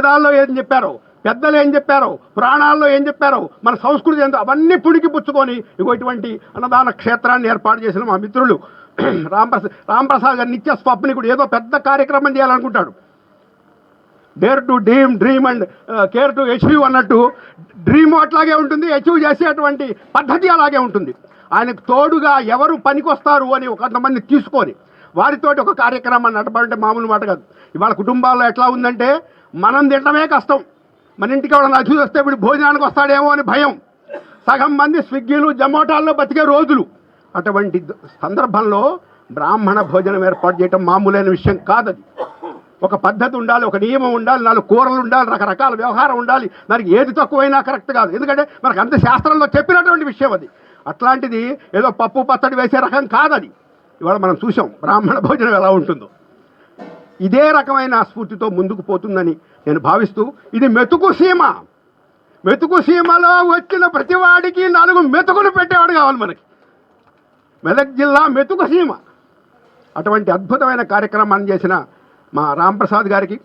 వేదాల్లో ఏం చెప్పారో, పెద్దలు ఏం చెప్పారో, పురాణాల్లో ఏం చెప్పారో, మన సంస్కృతి ఏంటో అవన్నీ పుడికి పుచ్చుకొని ఇటువంటి అన్నదాన క్షేత్రాన్ని ఏర్పాటు చేసిన మా మిత్రులు రాంప్రసాద్ గారు నిత్య స్వప్నికుడు ఏదో పెద్ద కార్యక్రమం చేయాలనుకుంటాడు. Dare to dream and care to achieve అన్నట్టు డ్రీమ్ అట్లాగే ఉంటుంది, అచీవ్ చేసేటువంటి పద్ధతి అలాగే ఉంటుంది. ఆయనకు తోడుగా ఎవరు పనికొస్తారు అని కొంతమంది తీసుకొని వారితోటి ఒక కార్యక్రమాన్ని నడపాలంటే మామూలు మాట కాదు. ఇవాళ కుటుంబాల్లో ఎట్లా ఉందంటే మనం తినడమే కష్టం, మన ఇంటికి ఎవరైనా అతిథి వస్తే వీడు భోజనానికి వస్తాడేమో అని భయం. సగం మంది స్విగ్గీలు జొమాటోల్లో బతికే రోజులు. అటువంటి సందర్భంలో బ్రాహ్మణ భోజనం ఏర్పాటు చేయడం మామూలైన విషయం కాదది. ఒక పద్ధతి ఉండాలి, ఒక నియమం ఉండాలి, 4 కూరలు ఉండాలి, రకరకాల వ్యవహారం ఉండాలి. దానికి ఏది తక్కువైనా కరెక్ట్ కాదు, ఎందుకంటే మనకు అంత శాస్త్రంలో చెప్పినటువంటి విషయం అది. అట్లాంటిది ఏదో పప్పు పచ్చడి వేసే రకం కాదది. ఇవాళ మనం చూసాం బ్రాహ్మణ భోజనం ఎలా ఉంటుందో. ఇదే రకమైన స్ఫూర్తితో ముందుకు పోతుందని నేను భావిస్తూ, ఇది మెతుకు సీమ. మెతుకు సీమలో వచ్చిన ప్రతివాడికి 4 మెతుకులు పెట్టేవాడు కావాలి మనకి. మెదక్ జిల్లా మెతుకు సీమ. అటువంటి అద్భుతమైన కార్యక్రమాన్ని చేసిన మా రాంప్రసాద్ గారికి